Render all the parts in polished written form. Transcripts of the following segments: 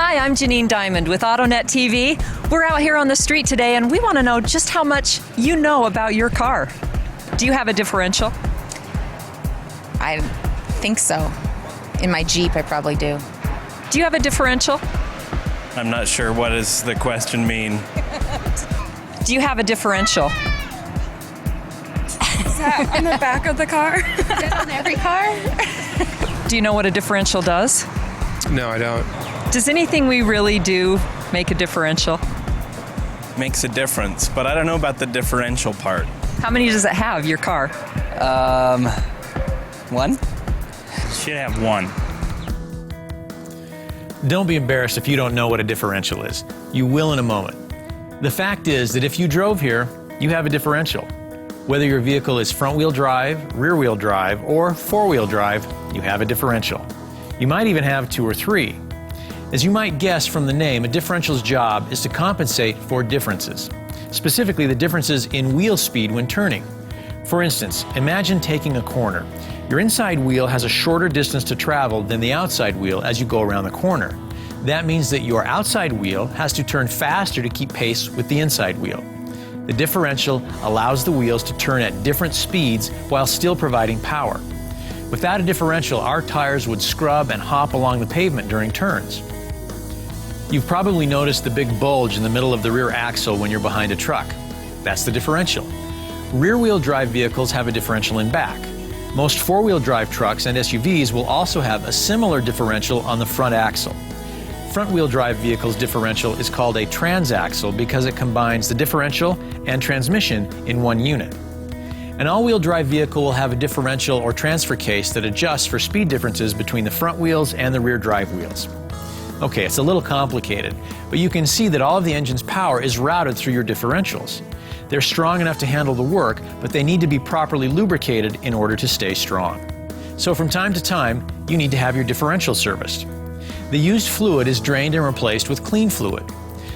Hi, I'm Janine Diamond with AutoNet TV. We're out here on the street today and we want to know just how much you know about your car. Do you have a differential? I think so. In my Jeep, I probably do. Do you have a differential? I'm not sure what does the question mean. Do you have a differential? Is that on the back of the car? Is that on every car? Do you know what a differential does? No, I don't. Does anything we really do make a differential? Makes a difference, but I don't know about the differential part. How many does it have, your car? One? Should have one. Don't be embarrassed if you don't know what a differential is. You will in a moment. The fact is that if you drove here, you have a differential. Whether your vehicle is front-wheel drive, rear-wheel drive, or four-wheel drive, you have a differential. You might even have two or three. As you might guess from the name, a differential's job is to compensate for differences, specifically the differences in wheel speed when turning. For instance, imagine taking a corner. Your inside wheel has a shorter distance to travel than the outside wheel as you go around the corner. That means that your outside wheel has to turn faster to keep pace with the inside wheel. The differential allows the wheels to turn at different speeds while still providing power. Without a differential, our tires would scrub and hop along the pavement during turns. You've probably noticed the big bulge in the middle of the rear axle when you're behind a truck. That's the differential. Rear-wheel drive vehicles have a differential in back. Most four-wheel drive trucks and SUVs will also have a similar differential on the front axle. Front-wheel drive vehicles' differential is called a transaxle because it combines the differential and transmission in one unit. An all-wheel drive vehicle will have a differential or transfer case that adjusts for speed differences between the front wheels and the rear drive wheels. Okay, it's a little complicated, but you can see that all of the engine's power is routed through your differentials. They're strong enough to handle the work, but they need to be properly lubricated in order to stay strong. So from time to time, you need to have your differential serviced. The used fluid is drained and replaced with clean fluid.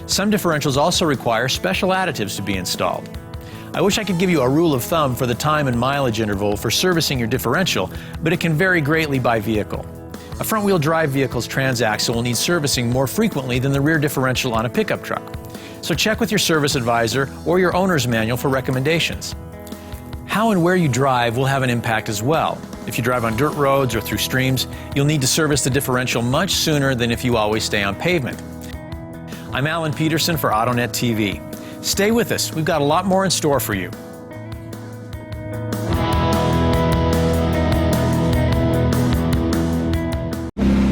Some differentials also require special additives to be installed. I wish I could give you a rule of thumb for the time and mileage interval for servicing your differential, but it can vary greatly by vehicle. A front-wheel drive vehicle's transaxle will need servicing more frequently than the rear differential on a pickup truck. So check with your service advisor or your owner's manual for recommendations. How and where you drive will have an impact as well. If you drive on dirt roads or through streams, you'll need to service the differential much sooner than if you always stay on pavement. I'm Alan Peterson for AutoNet TV. Stay with us. We've got a lot more in store for you.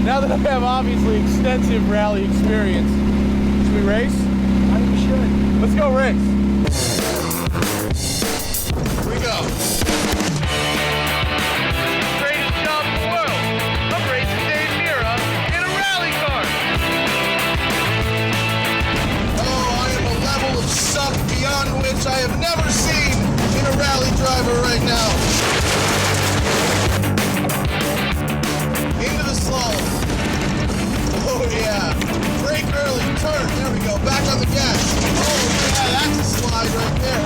Now that I have obviously extensive rally experience, should we race? I think we should. Let's go race. Here we go. Greatest job in the world. I'm racing Dave Mira in a rally car. Oh, I am a level of suck beyond which I have never seen in a rally driver right now. Into the slalom. Oh yeah, brake early, turn, there we go, back on the gas. Oh yeah, that's a slide right there.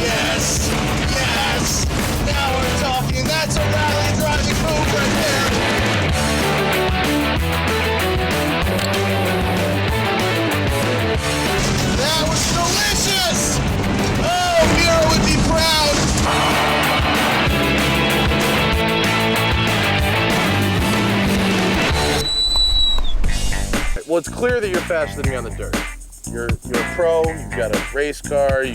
Yes, yes, now we're talking, that's a rally driving move right there. That was delicious! Oh, Mira would be proud. Well, it's clear that you're faster than me on the dirt. You're a pro, you've got a race car, you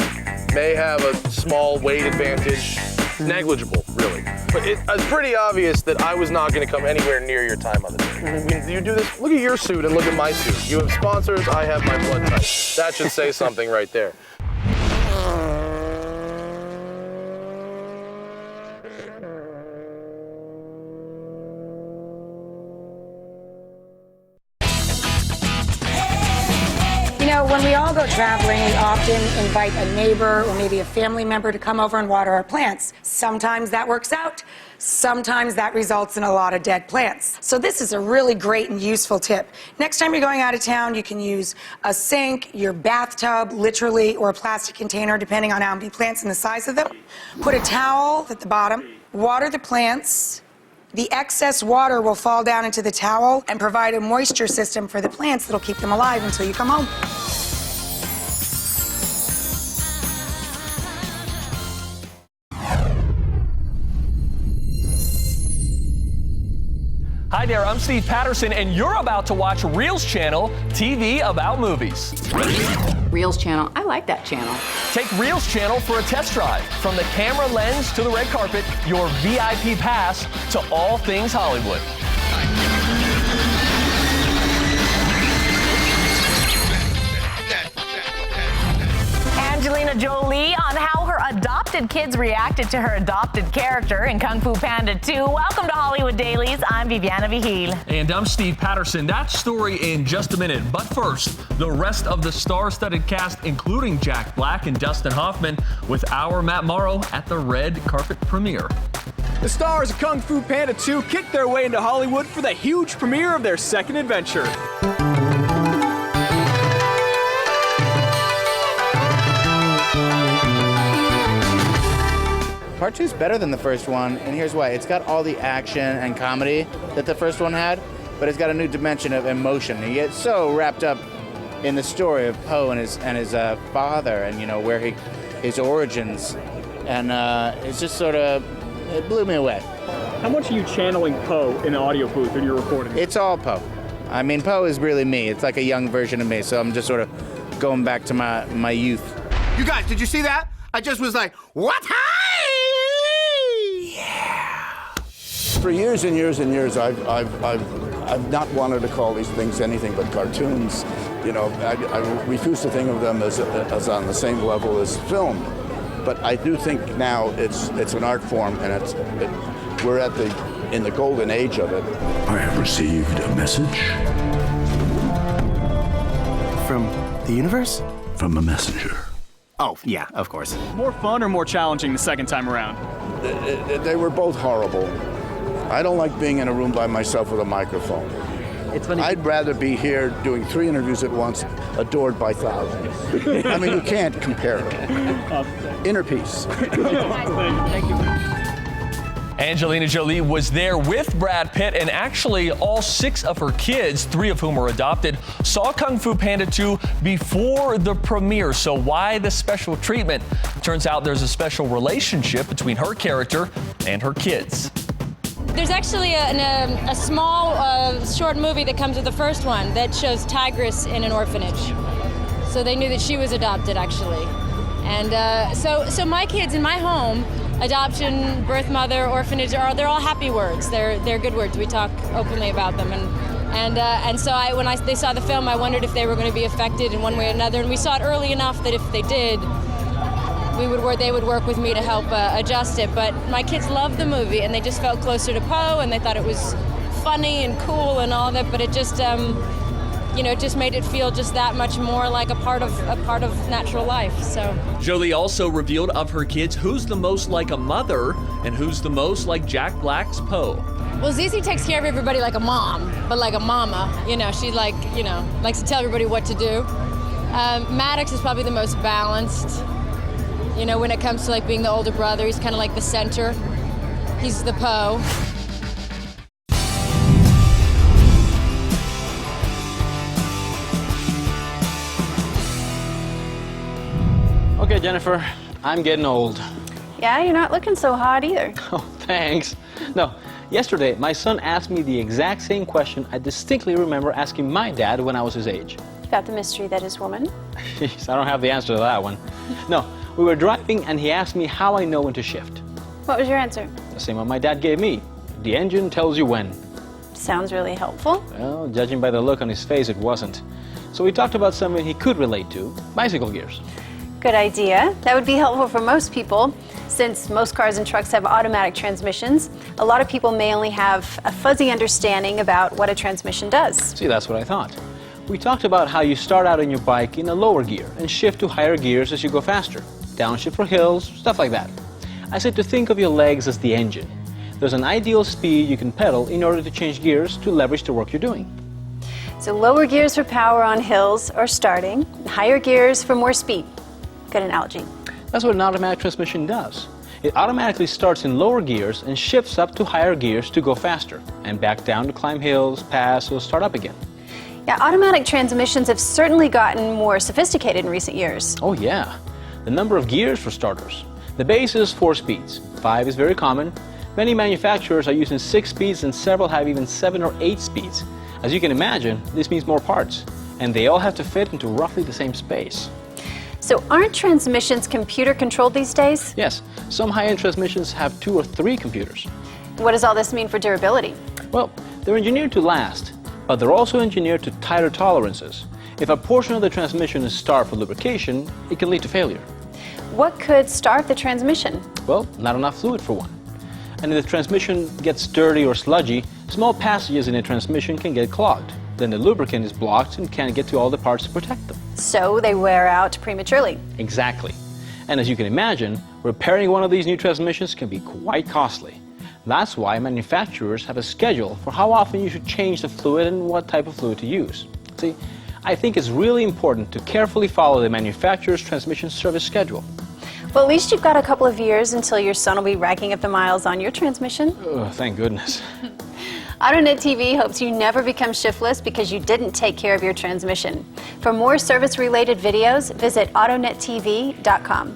may have a small weight advantage. Negligible, really. But it's pretty obvious that I was not going to come anywhere near your time on the dirt. I mean, you do this, look at your suit and look at my suit. You have sponsors, I have my blood type. That should say something right there. You know, when we all go traveling, we often invite a neighbor or maybe a family member to come over and water our plants. Sometimes that works out. Sometimes that results in a lot of dead plants. So this is a really great and useful tip. Next time you're going out of town, you can use a sink, your bathtub, literally, or a plastic container, depending on how many plants and the size of them. Put a towel at the bottom, water the plants, The excess water will fall down into the towel and provide a moisture system for the plants that'll keep them alive until you come home. Hi there, I'm Steve Patterson, and you're about to watch Reels Channel, TV about movies. Reels Channel, I like that channel. Take Reels Channel for a test drive. From the camera lens to the red carpet, your VIP pass to all things Hollywood. Angelina Jolie on how her adopted kids reacted to her adopted character in Kung Fu Panda 2. Welcome to Hollywood Dailies. I'm Viviana Vigil. And I'm Steve Patterson. That story in just a minute. But first, the rest of the star-studded cast, including Jack Black and Dustin Hoffman, with our Matt Morrow at the red carpet premiere. The stars of Kung Fu Panda 2 kicked their way into Hollywood for the huge premiere of their second adventure. Part 2 is better than the first one, and here's why. It's got all the action and comedy that the first one had, but it's got a new dimension of emotion. You get so wrapped up in the story of Po and his father, and where his origins, and it's just sort of, it blew me away. How much are you channeling Po in the audio booth when you're recording? It's all Po. I mean, Po is really me. It's like a young version of me, so I'm just sort of going back to my youth. You guys, did you see that? I just was like, what? For years and years and years, I've not wanted to call these things anything but cartoons. I refuse to think of them as on the same level as film. But I do think now it's an art form, and we're in the golden age of it. I have received a message. From the universe? From a messenger. Oh, yeah, of course. More fun or more challenging the second time around? They were both horrible. I don't like being in a room by myself with a microphone. It's funny. I'd rather be here doing 3 interviews at once, adored by thousands. I mean, you can't compare it. Inner peace. Thank you. Angelina Jolie was there with Brad Pitt, and actually all 6 of her kids, 3 of whom were adopted, saw Kung Fu Panda 2 before the premiere. So why the special treatment? Turns out there's a special relationship between her character and her kids. There's actually a small short movie that comes with the first one that shows Tigress in an orphanage. So they knew that she was adopted, actually. And so my kids in my home, adoption, birth mother, orphanage, they're all happy words. They're good words. We talk openly about them. And so when they saw the film, I wondered if they were going to be affected in one way or another. And we saw it early enough that if they did, they would work with me to help adjust it. But my kids loved the movie, and they just felt closer to Po, and they thought it was funny and cool and all that. But it just, it just made it feel just that much more like a part of natural life. So Jolie also revealed of her kids who's the most like a mother and who's the most like Jack Black's Po. Well, Zizi takes care of everybody like a mom, but like a mama. She likes to tell everybody what to do. Maddox is probably the most balanced. When it comes to being the older brother, he's kind of like the center. He's the Po. Okay, Jennifer, I'm getting old. Yeah, you're not looking so hot either. Oh, thanks. No, yesterday my son asked me the exact same question I distinctly remember asking my dad when I was his age. About the mystery that is woman. Jeez, I don't have the answer to that one. No, we were driving and he asked me how I know when to shift. What was your answer? The same one my dad gave me. The engine tells you when. Sounds really helpful. Well, judging by the look on his face, it wasn't. So we talked about something he could relate to, bicycle gears. Good idea. That would be helpful for most people. Since most cars and trucks have automatic transmissions, a lot of people may only have a fuzzy understanding about what a transmission does. See, that's what I thought. We talked about how you start out on your bike in a lower gear and shift to higher gears as you go faster. Downshift for hills, stuff like that. I said to think of your legs as the engine. There's an ideal speed you can pedal in order to change gears to leverage the work you're doing. So lower gears for power on hills or starting, higher gears for more speed. Good analogy. That's what an automatic transmission does. It automatically starts in lower gears and shifts up to higher gears to go faster, and back down to climb hills, pass, or start up again. Yeah, automatic transmissions have certainly gotten more sophisticated in recent years. Oh yeah, the number of gears for starters. The base is 4 speeds. 5 is very common. Many manufacturers are using 6 speeds and several have even 7 or 8 speeds. As you can imagine, this means more parts, and they all have to fit into roughly the same space. So aren't transmissions computer controlled these days? Yes, some high-end transmissions have 2 or 3 computers. What does all this mean for durability? Well, they're engineered to last, but they're also engineered to tighter tolerances. If a portion of the transmission is starved for lubrication, it can lead to failure. What could starve the transmission? Well, not enough fluid for one. And if the transmission gets dirty or sludgy, small passages in the transmission can get clogged. Then the lubricant is blocked and can't get to all the parts to protect them. So they wear out prematurely. Exactly. And as you can imagine, repairing one of these new transmissions can be quite costly. That's why manufacturers have a schedule for how often you should change the fluid and what type of fluid to use. See, I think it's really important to carefully follow the manufacturer's transmission service schedule. Well, at least you've got a couple of years until your son will be racking up the miles on your transmission. Oh, thank goodness. AutoNet TV hopes you never become shiftless because you didn't take care of your transmission. For more service-related videos, visit AutoNetTV.com.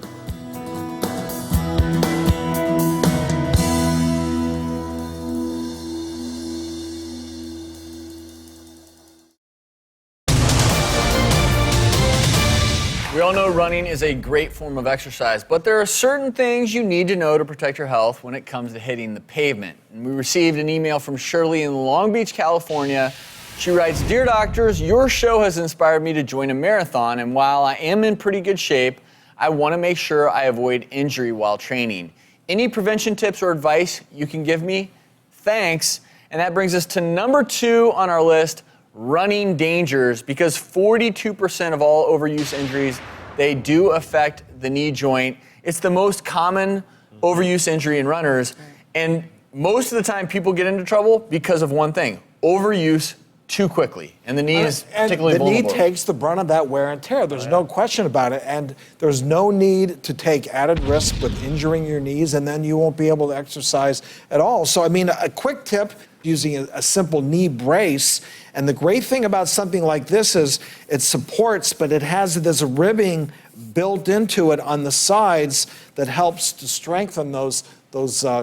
We all know running is a great form of exercise, but there are certain things you need to know to protect your health when it comes to hitting the pavement. And we received an email from Shirley in Long Beach, California. She writes, "Dear doctors, your show has inspired me to join a marathon, and while I am in pretty good shape, I want to make sure I avoid injury while training. Any prevention tips or advice you can give me? Thanks." And that brings us to number 2 on our list, running dangers, because 42% of all overuse injuries, they do affect the knee joint. It's the most common overuse injury in runners, and most of the time people get into trouble because of one thing: overuse too quickly, and the knee is particularly vulnerable. The knee takes the brunt of that wear and tear. There's no question about it, and there's no need to take added risk with injuring your knees, and then you won't be able to exercise at all. So, I mean, a quick tip, using a simple knee brace. And the great thing about something like this is it supports, but there's a ribbing built into it on the sides that helps to strengthen those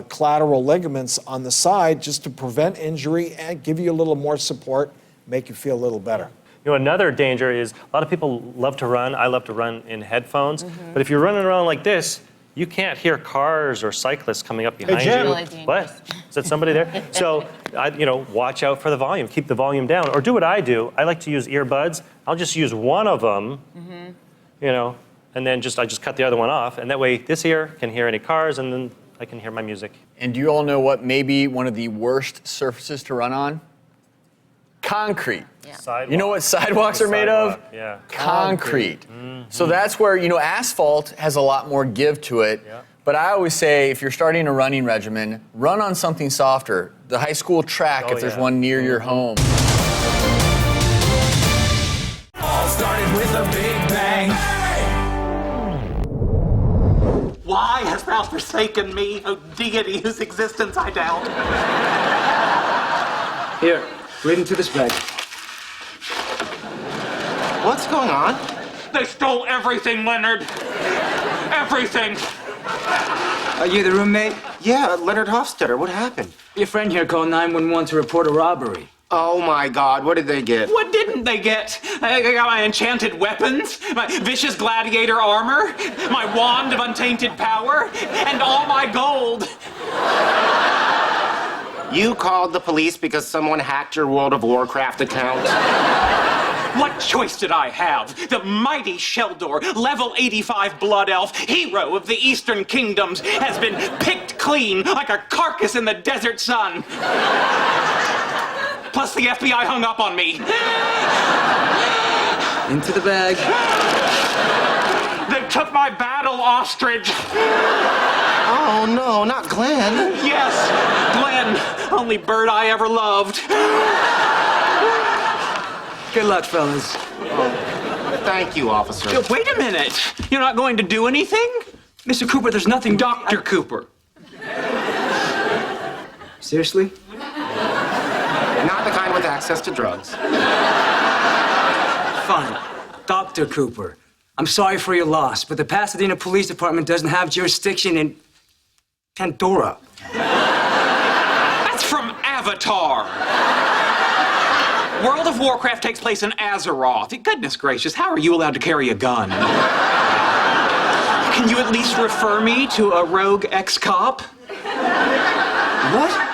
collateral ligaments on the side, just to prevent injury and give you a little more support, make you feel a little better. You know, another danger is a lot of people love to run. I love to run in headphones. But if you're running around like this, you can't hear cars or cyclists coming up behind you. What? Is that somebody there? So, watch out for the volume. Keep the volume down. Or do what I do. I like to use earbuds. I'll just use one of them, and then I just cut the other one off. And that way, this ear can hear any cars, and then I can hear my music. And do you all know what may be one of the worst surfaces to run on? Concrete. Sidewalk. You know what sidewalks are made of? Yeah. Concrete. So that's where, asphalt has a lot more give to it. Yeah. But I always say, if you're starting a running regimen, run on something softer. The high school track, if there's one near your home. All started with a big bang. Why hast thou forsaken me, O deity whose existence I doubt? Here, read into this bag. What's going on? They stole everything, Leonard. Everything. Are you the roommate? Yeah, Leonard Hofstetter. What happened? Your friend here called 911 to report a robbery. Oh my God, what did they get? What didn't they get? I got my enchanted weapons, my vicious gladiator armor, my wand of untainted power, and all my gold. You called the police because someone hacked your World of Warcraft account? What choice did I have? The mighty Sheldor, level 85 blood elf, hero of the Eastern Kingdoms, has been picked clean like a carcass in the desert sun. Plus the FBI hung up on me. Into the bag. They took my battle ostrich. Oh no, not Glenn. Yes, Glenn, only bird I ever loved. Good luck, fellas. Thank you, officer. Wait a minute. You're not going to do anything? Mr. Cooper, there's nothing Dr. Cooper. Seriously? Not the kind with access to drugs. Fine. Dr. Cooper, I'm sorry for your loss, but the Pasadena Police Department doesn't have jurisdiction in Pandora. That's from Avatar. World of Warcraft takes place in Azeroth. Goodness gracious, how are you allowed to carry a gun? Can you at least refer me to a rogue ex-cop? What?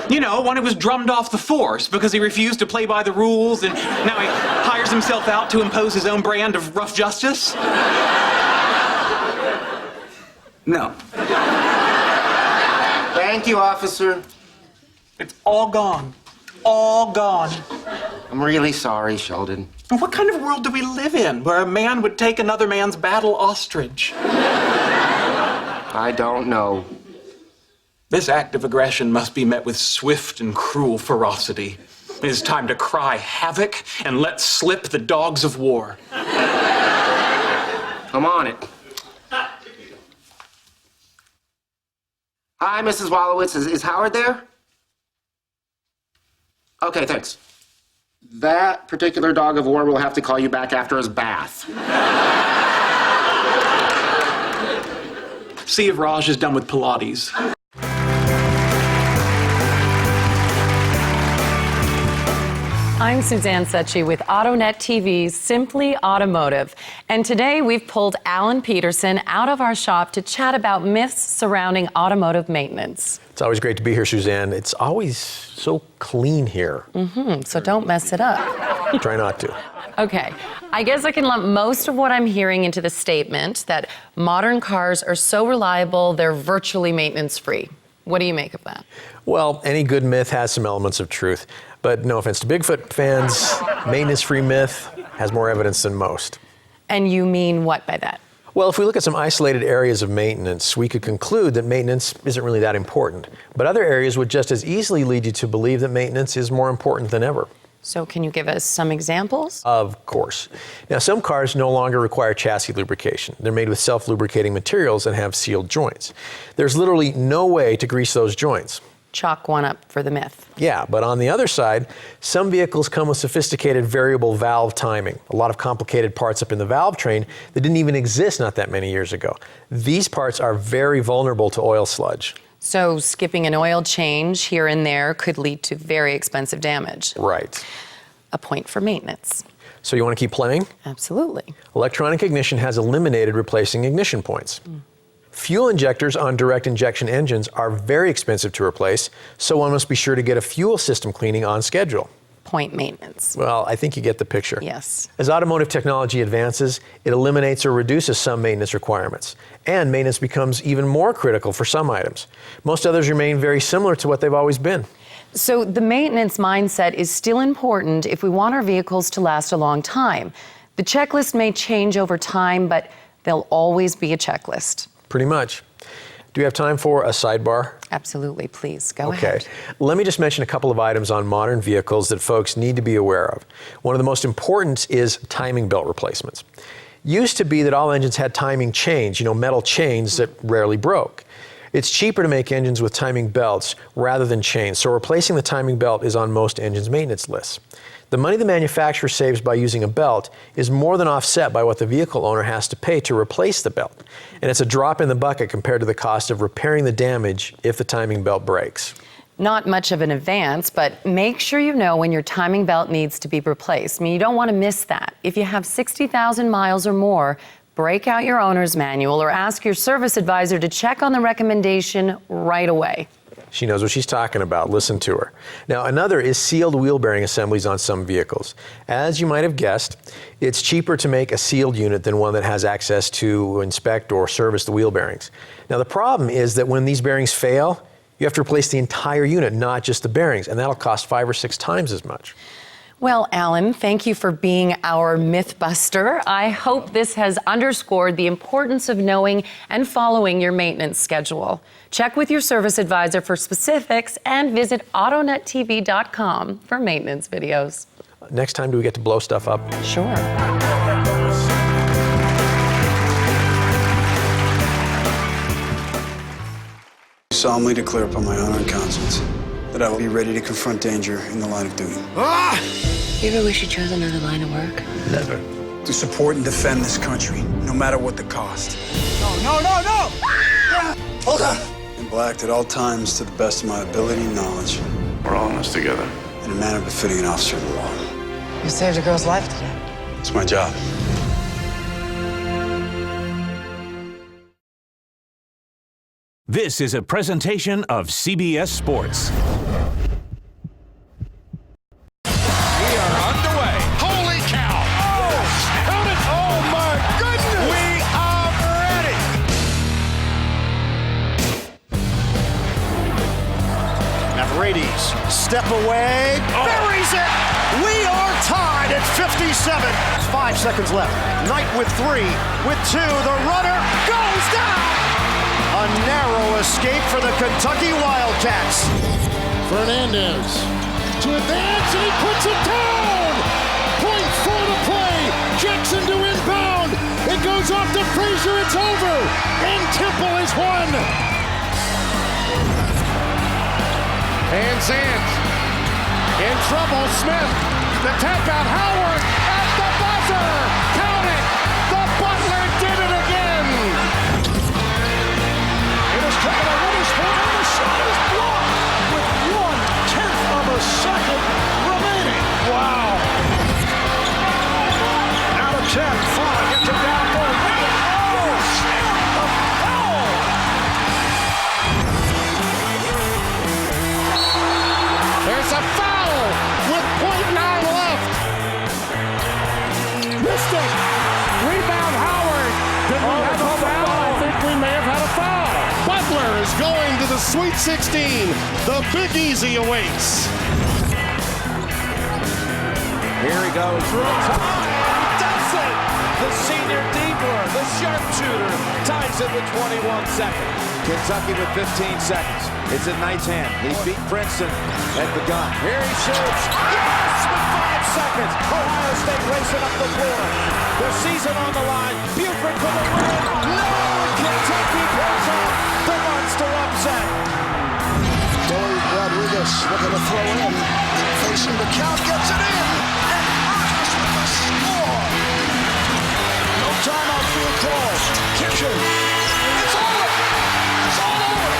You know, one who was drummed off the force because he refused to play by the rules and now he hires himself out to impose his own brand of rough justice? No. Thank you, officer. It's all gone. All gone. I'm really sorry, Sheldon. What kind of world do we live in where a man would take another man's battle ostrich? I don't know. This act of aggression must be met with swift and cruel ferocity. It is time to cry havoc and let slip the dogs of war. I'm on it. Hi, Mrs. Wallowitz. Is Howard there? Okay, thanks. That particular dog of war will have to call you back after his bath. See if Raj is done with Pilates. I'm Suzanne Secchi with AutoNet TV's Simply Automotive. And today we've pulled Alan Peterson out of our shop to chat about myths surrounding automotive maintenance. It's always great to be here, Suzanne. It's always so clean here. So don't mess it up. Try not to. Okay, I guess I can lump most of what I'm hearing into the statement that modern cars are so reliable they're virtually maintenance-free. What do you make of that? Well, any good myth has some elements of truth. But no offense to Bigfoot fans, maintenance-free myth has more evidence than most. And you mean what by that? Well, if we look at some isolated areas of maintenance, we could conclude that maintenance isn't really that important. But other areas would just as easily lead you to believe that maintenance is more important than ever. So can you give us some examples? Of course. Now, some cars no longer require chassis lubrication. They're made with self-lubricating materials and have sealed joints. There's literally no way to grease those joints. Chalk one up for the myth. Yeah, but on the other side, some vehicles come with sophisticated variable valve timing, a lot of complicated parts up in the valve train that didn't even exist not that many years ago. These parts are very vulnerable to oil sludge. So skipping an oil change here and there could lead to very expensive damage. Right. A point for maintenance. So you want to keep playing? Absolutely. Electronic ignition has eliminated replacing ignition points. Fuel injectors on direct injection engines are very expensive to replace, so one must be sure to get a fuel system cleaning on schedule. Point maintenance. Well, I think you get the picture. Yes. As automotive technology advances, it eliminates or reduces some maintenance requirements, and maintenance becomes even more critical for some items. Most others remain very similar to what they've always been. So the maintenance mindset is still important if we want our vehicles to last a long time. The checklist may change over time, but there'll always be a checklist. Pretty much. Do you have time for a sidebar? Absolutely, please, go ahead. Okay, let me just mention a couple of items on modern vehicles that folks need to be aware of. One of the most important is timing belt replacements. Used to be that all engines had timing chains, metal chains that rarely broke. It's cheaper to make engines with timing belts rather than chains, so replacing the timing belt is on most engines' maintenance lists. The money the manufacturer saves by using a belt is more than offset by what the vehicle owner has to pay to replace the belt. And it's a drop in the bucket compared to the cost of repairing the damage if the timing belt breaks. Not much of an advance, but make sure you know when your timing belt needs to be replaced. You don't want to miss that. If you have 60,000 miles or more, break out your owner's manual or ask your service advisor to check on the recommendation right away. She knows what she's talking about. Listen to her. Now, another is sealed wheel bearing assemblies on some vehicles. As you might have guessed, it's cheaper to make a sealed unit than one that has access to inspect or service the wheel bearings. Now, the problem is that when these bearings fail, you have to replace the entire unit, not just the bearings, and that'll cost 5 or 6 times as much. Well, Alan, thank you for being our mythbuster. I hope this has underscored the importance of knowing and following your maintenance schedule. Check with your service advisor for specifics and visit AutoNetTV.com for maintenance videos. Next time, do we get to blow stuff up? Sure. solemnly declare upon my honor and conscience that I will be ready to confront danger in the line of duty. You ever wish you chose another line of work? Never. To support and defend this country, no matter what the cost. No! Hold on! And will act at all times to the best of my ability and knowledge. We're all in this together. In a manner befitting an officer of the law. You saved a girl's life today. It's my job. This is a presentation of CBS Sports. We are underway. Holy cow! Oh, count it! Oh my goodness! We are ready. Navratis, step away, buries it. We are tied at 57. 5 seconds left. Knight with 3, with 2. The runner goes down. A narrow escape for the Kentucky Wildcats. Fernandez to advance, and he puts it down. Point for the play. Jackson to inbound. It goes off to Frazier. It's over. And Temple has won. And Sands in trouble. Smith, the tap out. Howard at the buzzer. Count it. The Butler did it again. It is taken a running spot, and the shot is blocked with 1/10 of a second remaining. Wow. Out of 10, Fly gets it down for a win. Oh, a foul. There's a foul with .9 left. Missed it. Rebound Howard. Did we have a foul? I think we may have had a foul. Butler is going to the Sweet 16. The Big Easy awaits. Here he goes. Does it! The senior Diebler, the sharpshooter, ties it with 21 seconds. Kentucky with 15 seconds. It's in Knight's hand. He beat Princeton at the gun. Here he shoots. Yes! With 5 seconds. Ohio State racing up the floor. The season on the line. Buford for the win. No! Kentucky pulls off the monster upset. Billy Rodriguez looking to throw in. Facing the count, gets it in. And Rogers with the score. No timeout being called. Kitchen. It's over. It's all over.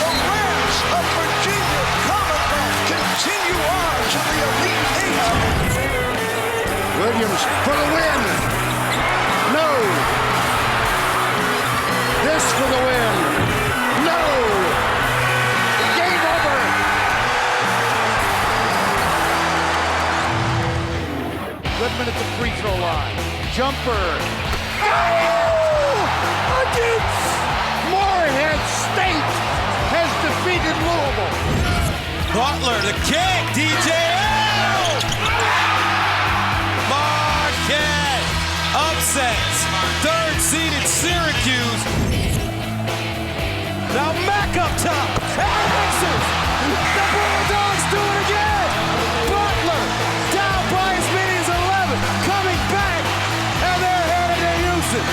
The Rams of Virginia Commonwealth continue on to the Elite Eight. Williams for the win. No. This for the win. No. Game over. Goodman at the free throw line. Jumper. Oh! Against Morehead State has defeated Louisville. Butler, the kick, DJL! Marquette upsets third-seeded Syracuse. Now Mack up top, and misses. The Bulldogs do it again. Butler down by as many as 11, coming back, and they're headed to Houston.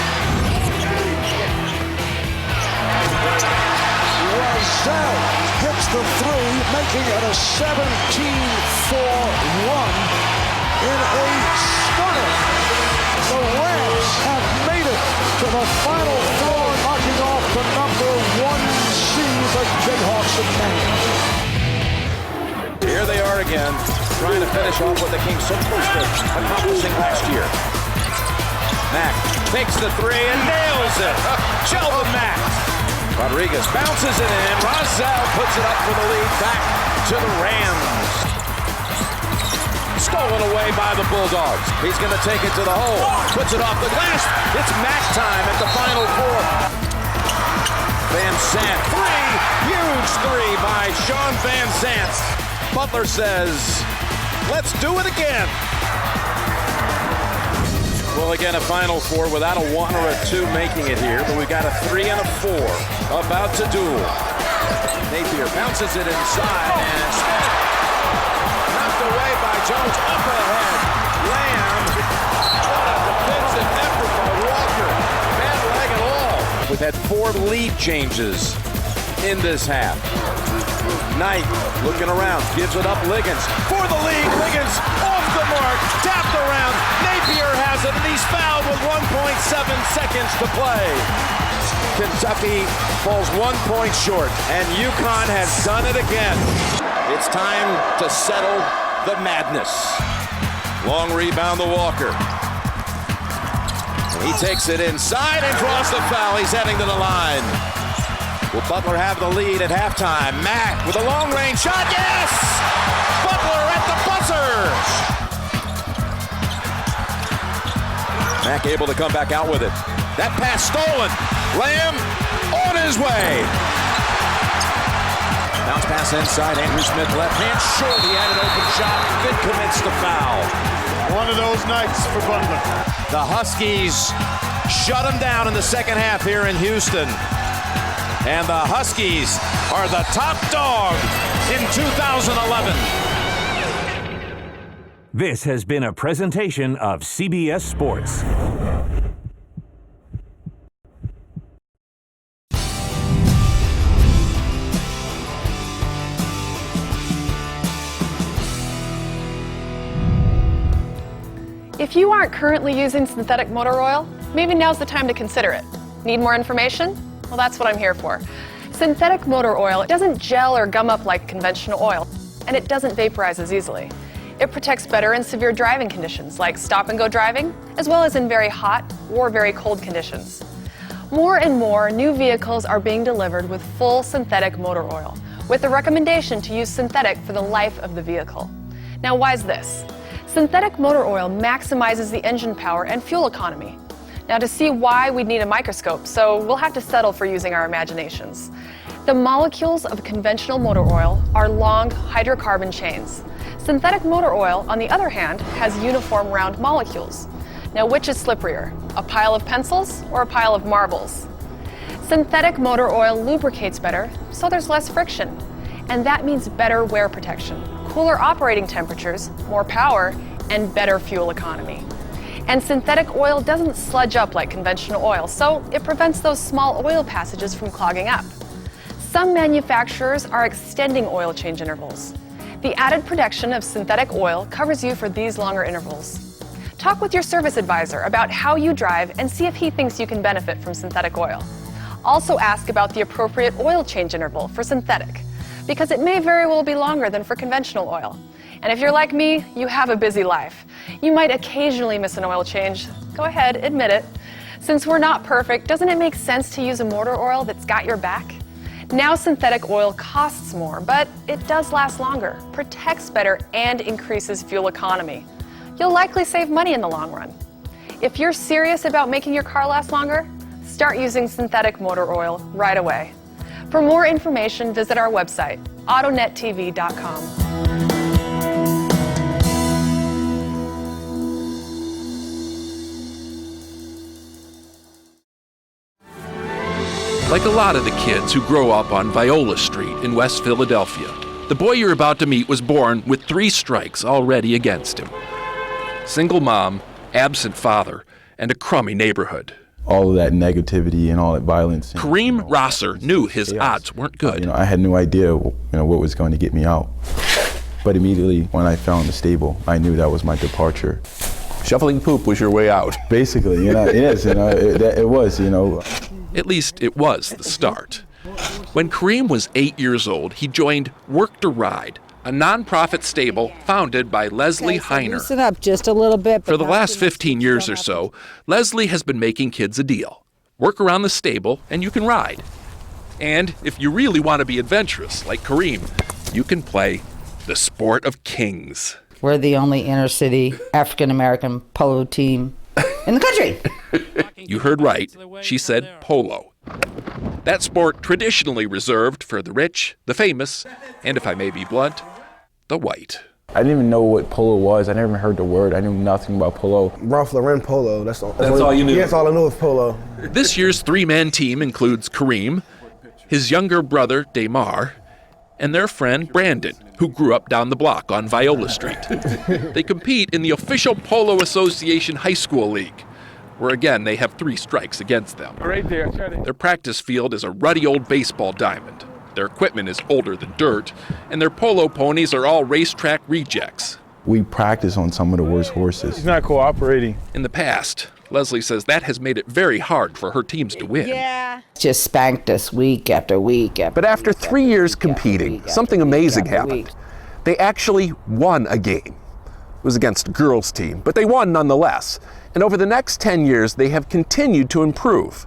Roselle hits the three, making it a 17-4 run in a stunner. The Rams have made it to the Final Four, knocking off the number 1 seed, the Jayhawks of Maine. Here they are again, trying to finish off what they came so close to accomplishing last year. Mack takes the three and nails it. Shelvin Mack. Rodriguez bounces it in. Roselle puts it up for the lead. Back to the Rams. Stolen away by the Bulldogs. He's going to take it to the hole. Puts it off the glass. It's Mack time at the Final Four. Van Sant. Huge three by Sean Van Sant. Butler says, let's do it again. Well, again, a Final Four without a 1 or a 2 making it here, but we've got a 3 and a 4 about to duel. Napier bounces it inside, and Smith knocked away by Jones. Up ahead, Lamb. What a defensive effort by Walker. Bad leg at all. We've had 4 lead changes in this half. Knight looking around, gives it up. Liggins for the lead. Liggins off the mark, tapped around. Napier has it, and he's fouled with 1.7 seconds to play. Kentucky falls 1 point short, and UConn has done it again. It's time to settle the madness. Long rebound to Walker. He takes it inside and draws the foul. He's heading to the line. Will Butler have the lead at halftime? Mack with a long-range shot. Yes! Butler at the buzzer. Mack able to come back out with it. That pass stolen. Lamb on his way. Bounce pass inside. Andrew Smith left hand short. He had an open shot. Then commits the foul. One of those nights for Butler. The Huskies shut him down in the second half here in Houston. And the Huskies are the top dog in 2011. This has been a presentation of CBS Sports. If you aren't currently using synthetic motor oil, maybe now's the time to consider it. Need more information? Well, that's what I'm here for. Synthetic motor oil doesn't gel or gum up like conventional oil, and it doesn't vaporize as easily. It protects better in severe driving conditions like stop-and-go driving, as well as in very hot or very cold conditions. More and more new vehicles are being delivered with full synthetic motor oil, with the recommendation to use synthetic for the life of the vehicle. Now, why is this? Synthetic motor oil maximizes the engine power and fuel economy. Now, to see why, we'd need a microscope, so we'll have to settle for using our imaginations. The molecules of conventional motor oil are long hydrocarbon chains. Synthetic motor oil, on the other hand, has uniform round molecules. Now, which is slipperier, a pile of pencils or a pile of marbles? Synthetic motor oil lubricates better, so there's less friction. And that means better wear protection, cooler operating temperatures, more power, and better fuel economy. And synthetic oil doesn't sludge up like conventional oil, so it prevents those small oil passages from clogging up. Some manufacturers are extending oil change intervals. The added protection of synthetic oil covers you for these longer intervals. Talk with your service advisor about how you drive and see if he thinks you can benefit from synthetic oil. Also ask about the appropriate oil change interval for synthetic, because it may very well be longer than for conventional oil. And if you're like me, you have a busy life. You might occasionally miss an oil change. Go ahead, admit it. Since we're not perfect, doesn't it make sense to use a motor oil that's got your back? Now synthetic oil costs more, but it does last longer, protects better, and increases fuel economy. You'll likely save money in the long run. If you're serious about making your car last longer, start using synthetic motor oil right away. For more information, visit our website, AutoNetTV.com. Like a lot of the kids who grow up on Viola Street in West Philadelphia, the boy you're about to meet was born with 3 strikes already against him. Single mom, absent father, and a crummy neighborhood. All of that negativity and all that violence. Kareem Rosser knew his odds weren't good. I had no idea what was going to get me out. But immediately when I found the stable, I knew that was my departure. Shoveling poop was your way out. Basically, it is. It was. At least it was the start. When Kareem was 8 years old, he joined Work to Ride, a nonprofit stable founded by Leslie Heiner. Loosen up just a little bit. For the last 15 years or so, Leslie has been making kids a deal. Work around the stable and you can ride. And if you really want to be adventurous, like Kareem, you can play the Sport of Kings. We're the only inner city African-American polo team in the country. You heard right. She said polo. That sport traditionally reserved for the rich, the famous, and if I may be blunt, the white. I didn't even know what polo was. I never even heard the word. I knew nothing about polo. Ralph Lauren polo. That's all you knew? Yeah, that's all I knew was polo. This year's 3-man team includes Kareem, his younger brother, Damar, and their friend, Brandon, who grew up down the block on Viola Street. They compete in the official Polo Association High School League, where again they have 3 strikes against them. Right there. Their practice field is a ruddy old baseball diamond, Their equipment is older than dirt, and their polo ponies are all racetrack rejects. We practice on some of the worst horses. He's not cooperating. In the past, Leslie says that has made it very hard for her teams to win. Just spanked us week after week. But after 3 years competing, something amazing happened. They actually won a game. It was against a girls' team, but they won nonetheless. And over the next 10 years, they have continued to improve.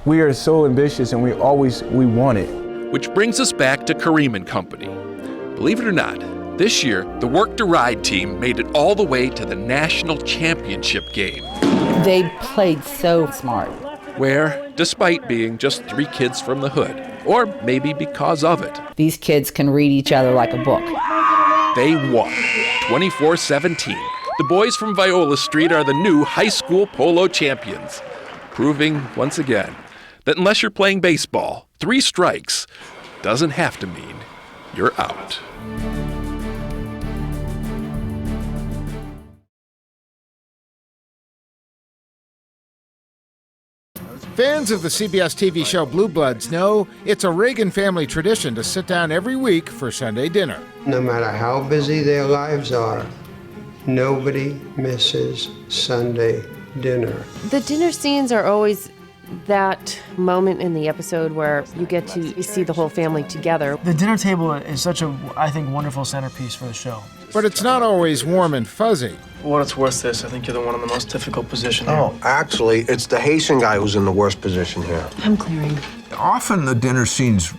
We are so ambitious and we want it. Which brings us back to Kareem and Company. Believe it or not, this year, the Work to Ride team made it all the way to the national championship game. They played so smart. Where, despite being just 3 kids from the hood, or maybe because of it, These kids can read each other like a book. they won 24-17. The boys from Viola Street are the new high school polo champions, proving once again that unless you're playing baseball, 3 strikes doesn't have to mean you're out. Fans of the CBS TV show Blue Bloods know it's a Reagan family tradition to sit down every week for Sunday dinner. No matter how busy their lives are, nobody misses Sunday dinner. The dinner scenes are always that moment in the episode where you get to see the whole family together. The dinner table is such a, I think, wonderful centerpiece for the show. But it's not always warm and fuzzy. For what it's worth, I think you're the one in the most difficult position here. Oh, actually, it's the Haitian guy who's in the worst position here. I'm clearing. Often the dinner scenes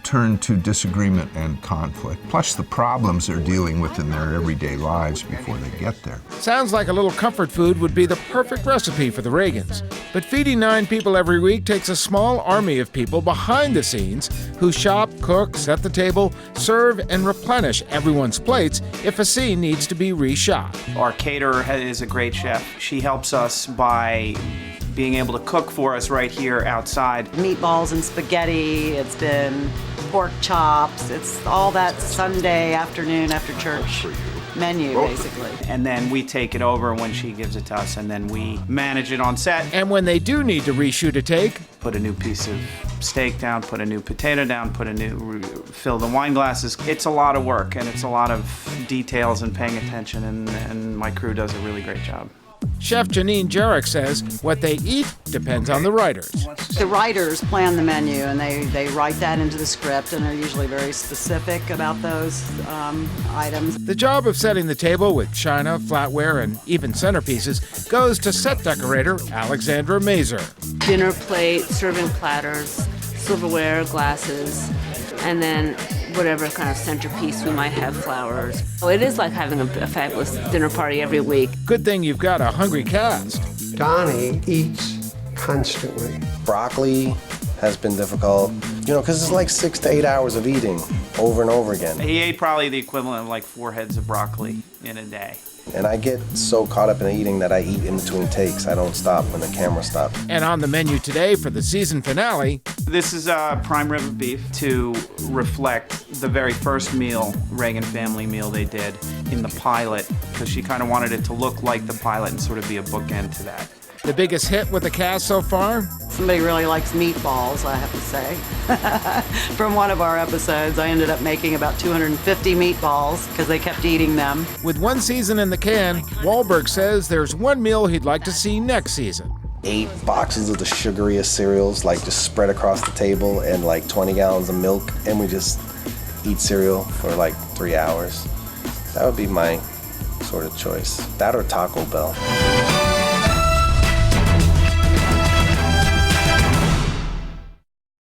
turn to disagreement and conflict, plus the problems they're dealing with in their everyday lives before they get there. Sounds like a little comfort food would be the perfect recipe for the Reagans. But feeding 9 people every week takes a small army of people behind the scenes who shop, cook, set the table, serve, and replenish everyone's plates if a scene needs to be reshot. Our caterer is a great chef. She helps us by being able to cook for us right here outside. Meatballs and spaghetti, it's been pork chops, it's all that Sunday afternoon after church menu, basically. And then we take it over when she gives it to us, and then we manage it on set. And when they do need to reshoot a take, put a new piece of steak down, put a new potato down, fill the wine glasses. It's a lot of work, and it's a lot of details and paying attention, and my crew does a really great job. Chef Janine Jarek says what they eat depends on the writers. The writers plan the menu, and they write that into the script, and are usually very specific about those items. The job of setting the table with china, flatware, and even centerpieces goes to set decorator Alexandra Mazer. Dinner plate, serving platters, silverware, glasses, and then whatever kind of centerpiece we might have, flowers. So it is like having a fabulous dinner party every week. Good thing you've got a hungry cast. Donnie eats constantly. Broccoli has been difficult, because it's like 6 to 8 hours of eating over and over again. He ate probably the equivalent of like 4 heads of broccoli in a day. And I get so caught up in eating that I eat in between takes. I don't stop when the camera stops. And on the menu today for the season finale, this is prime rib of beef to reflect the very first meal, Reagan family meal they did in the pilot, because she kind of wanted it to look like the pilot and sort of be a bookend to that. The biggest hit with the cast so far? Somebody really likes meatballs, I have to say. From one of our episodes, I ended up making about 250 meatballs because they kept eating them. With 1 season in the can, Wahlberg says there's one meal he'd like to see next season. 8 boxes of the sugariest cereals, just spread across the table, and 20 gallons of milk, and we just eat cereal for 3 hours. That would be my sort of choice. That or Taco Bell.